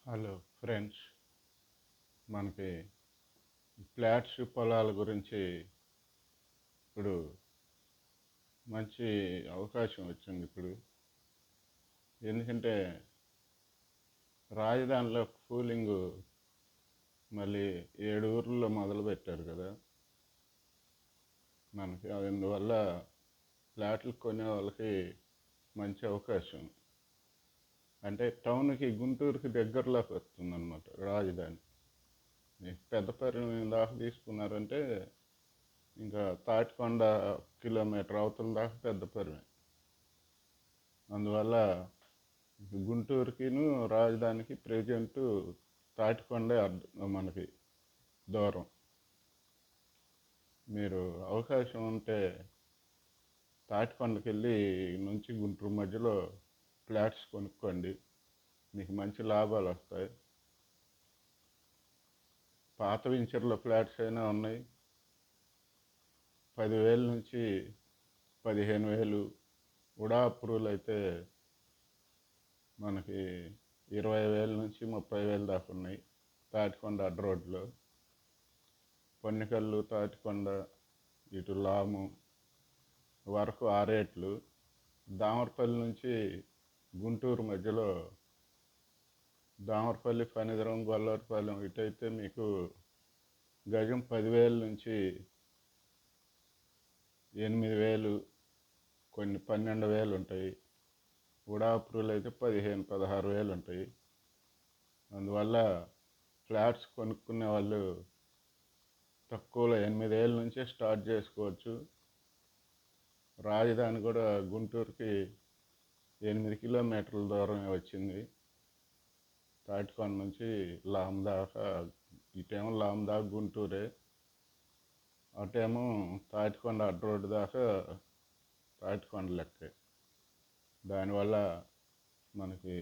Hello friends, మనకి flats పొలాల గురించి ఇప్పుడు మంచి అవకాశం వచ్చింది. ఇప్పుడు ఎందుకంటే రాజధానిలో కూలింగ్ మళ్ళీ 7 ఊర్లలో మొదలు పెట్టారు కదా. మనకి అందువల్ల ఫ్లాట్లు కొనే వాళ్ళకి మంచి అవకాశం. అంటే టౌన్కి గుంటూరుకి దగ్గరలోకి వస్తుందన్నమాట రాజధాని. మీకు పెద్దపల్లి దాకా తీసుకున్నారంటే ఇంకా తాటికొండ కిలోమీటర్ అవతల దాకా పెద్దపల్లి. అందువల్ల గుంటూరుకిను రాజధానికి ప్రజెంటు తాటికొండే మనకి దూరం. మీరు అవకాశం ఉంటే తాటికొండకి వెళ్ళి నుంచి గుంటూరు మధ్యలో ఫ్లాట్స్ కొనుక్కోండి, మీకు మంచి లాభాలు వస్తాయి. పాత వెంచర్లో ఫ్లాట్స్ అయినా ఉన్నాయి, 10,000 నుంచి 15,000. ఉడా అప్రూవల్ అయితే మనకి 20,000 నుంచి 30,000 దాకా ఉన్నాయి. తాటికొండ అడ్డ రోడ్లో పొన్నికల్లు తాటికొండ ఇటు లాము వరకు ఆ రేట్లు. దామరపల్లి నుంచి గుంటూరు మధ్యలో దామరపల్లి, ఫణిధరం, గొల్లవరపాలెం ఇటైతే మీకు గజం 10,000 నుంచి 8,000, కొన్ని 12,000 ఉంటాయి. ఉడా అప్రూవల్ అయితే 15,000-16,000 ఉంటాయి. అందువల్ల ఫ్లాట్స్ కొనుక్కునే వాళ్ళు తక్కువలో 8,000 నుంచే స్టార్ట్ చేసుకోవచ్చు. రాజధాని కూడా గుంటూరుకి 8 కిలోమీటర్ల దూరమే వచ్చింది. తాటికొండ నుంచి లామ్ దాకా, ఇటేమో లామ్ దాకా గుంటూరే, అటేమో తాటికొండ అడ్డ రోడ్డు దాకా తాటికొండ లెక్కే. దానివల్ల మనకి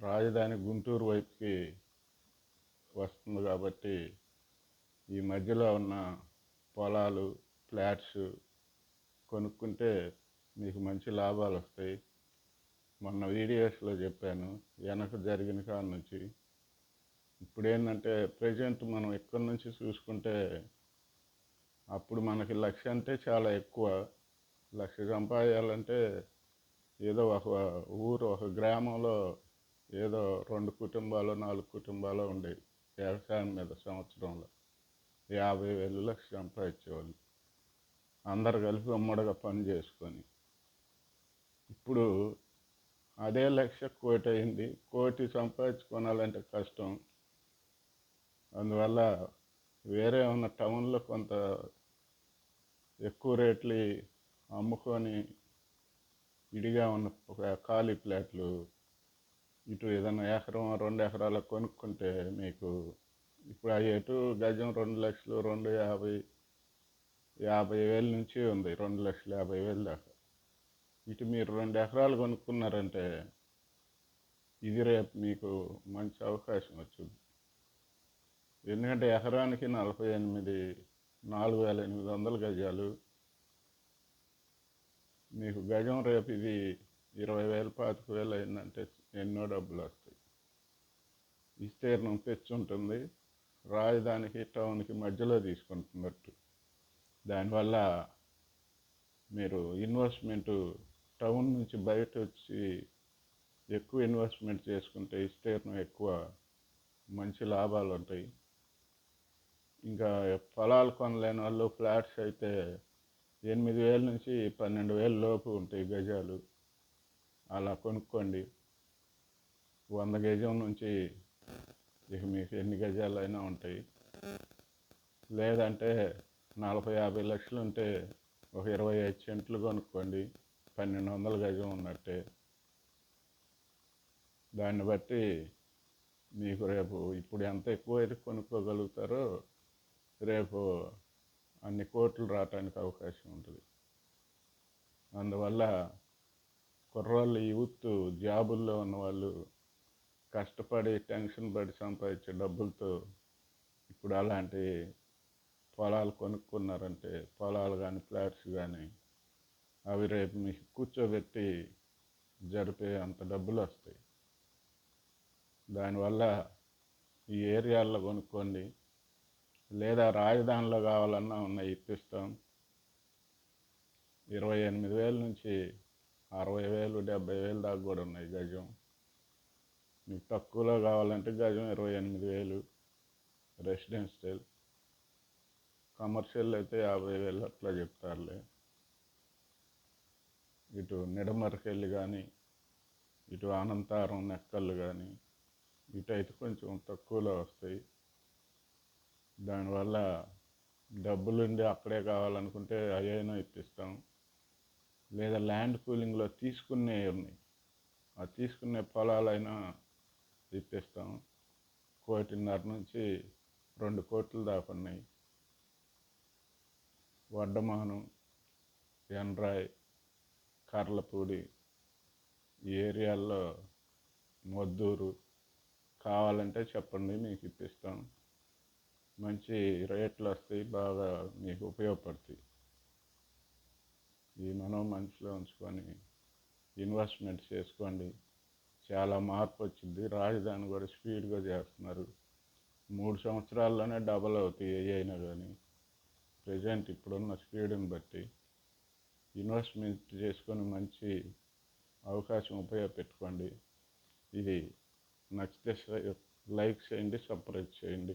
రాజధాని గుంటూరు వైపుకి వస్తుంది కాబట్టి ఈ మధ్యలో ఉన్న పొలాలు ఫ్లాట్స్ కొనుక్కుంటే మీకు మంచి లాభాలు వస్తాయి. మొన్న వీడియోస్లో చెప్పాను వెనక జరిగిన కాడ నుంచి. ఇప్పుడు ఏంటంటే ప్రజెంట్ మనం ఎక్కడి నుంచి చూసుకుంటే అప్పుడు మనకి 1,00,000 అంటే చాలా ఎక్కువ. 1,00,000 సంపాదించాలంటే ఏదో ఒక ఊరు, ఒక గ్రామంలో ఏదో 2 కుటుంబాలు 4 కుటుంబాలు ఉండేవి వ్యవసాయం మీద. సంవత్సరంలో 50,000, 1,00,000 సంపాదించేవాళ్ళు అందరు కలిపి ఉమ్మడిగా పని చేసుకొని. ఇప్పుడు అదే 1,00,000 కోటి అయింది. కోటి సంపాదించుకోవాలంటే కష్టం. అందువల్ల వేరే ఉన్న టౌన్లో కొంత ఎక్కువ రేట్లు అమ్ముకొని ఇడిగా ఉన్న ఒక ఖాళీ ఫ్లాట్లు ఇటు ఏదైనా ఎకరం 2 ఎకరాలకు కొనుక్కుంటే మీకు ఇప్పుడు ఎటు గజం 2,00,000, 2,50,000 నుంచి ఉంది, 2,50,000 దాకా. ఇటు మీరు 2 ఎకరాలు కొనుక్కున్నారంటే ఇది రేపు మీకు మంచి అవకాశం వచ్చింది. ఎందుకంటే ఎకరానికి 4,800 గజాలు. మీకు గజం రేపు ఇది 20,000, 25,000 అయిందంటే ఎన్నో డబ్బులు వస్తాయి. విస్తీర్ణం పెంచుంటుంది. రాజధానికి టౌన్కి మధ్యలో తీసుకుంటున్నట్టు. దానివల్ల మీరు ఇన్వెస్ట్మెంటు టౌన్ నుంచి బయట వచ్చి ఎక్కువ ఇన్వెస్ట్మెంట్ చేసుకుంటే విస్తీర్ణం ఎక్కువ, మంచి లాభాలు ఉంటాయి. ఇంకా పొలాలు కొనలేని వాళ్ళు ఫ్లాట్స్ అయితే 8,000 నుంచి 12,000 లోపు ఉంటాయి గజాలు. అలా కొనుక్కోండి. 100 గజం నుంచి ఇక మీకు ఎన్ని గజాలు అయినా ఉంటాయి. లేదంటే 40-50 లక్షలు ఉంటే ఒక 25 సెంట్లు కొనుక్కోండి, 1,200 గజం ఉన్నట్టే. దాన్ని బట్టి మీకు రేపు ఇప్పుడు ఎంత ఎక్కువ అయితే కొనుక్కోగలుగుతారో రేపు అన్ని కోట్లు రావటానికి అవకాశం ఉంటుంది. అందువల్ల కుర్రోళ్ళు, యూత్, జాబుల్లో ఉన్నవాళ్ళు కష్టపడి టెన్షన్ పడి సంపాదించే డబ్బులతో ఇప్పుడు అలాంటి పొలాలు కొనుక్కున్నారంటే, పొలాలు కానీ ఫ్లాట్స్ కానీ, అవి రేపు మీకు కూర్చోబెట్టి జరిపే అంత డబ్బులు వస్తాయి. దానివల్ల ఈ ఏరియాల్లో కొనుక్కోండి, లేదా రాజధానిలో కావాలన్నా ఉన్నాయి, ఇప్పిస్తాం. 28,000 నుంచి 60,000 70,000 దాకా కూడా ఉన్నాయి గజం. మీకు తక్కువలో కావాలంటే గజం 28,000 రెసిడెన్షియల్. కమర్షియల్ అయితే 50,000 అట్లా చెప్తారులే. ఇటు నిడమర్కెళ్ళి కానీ, ఇటు అనంతారం నెక్కళ్ళు కానీ, ఇటు అయితే కొంచెం తక్కువలో వస్తాయి. దానివల్ల డబ్బులుండి అక్కడే కావాలనుకుంటే అయ్యైనా ఇప్పిస్తాం, లేదా ల్యాండ్ పూలింగ్లో తీసుకునే ఉన్నాయి, ఆ తీసుకునే పొలాలైనా ఇప్పిస్తాం. 1.5 నుంచి 2 కోట్ల దాకా ఉన్నాయి. వడ్డమానం, ఎన్రాయ్, కర్లపూడి ఈ ఏరియాల్లో, మొద్దూరు కావాలంటే చెప్పండి, మీకు ఇప్పిస్తాం. మంచి రేట్లు వస్తాయి, బాగా మీకు ఉపయోగపడతాయి. ఈ మనం మనసులో ఉంచుకొని ఇన్వెస్ట్మెంట్ చేసుకోండి, చాలా మార్పు వచ్చింది. రాజధాని కూడా స్పీడ్గా చేస్తున్నారు, 3 సంవత్సరాల్లోనే డబల్ అవుతాయి ఏ అయినా కానీ. ప్రజెంట్ ఇప్పుడున్న స్పీడ్ని బట్టి ఇన్వెస్ట్మెంట్ చేసుకొని మంచి అవకాశం ఉపయోగపెట్టుకోండి. ఇది నచ్చితే లైక్ చేయండి, సబ్స్క్రైబ్ చేయండి.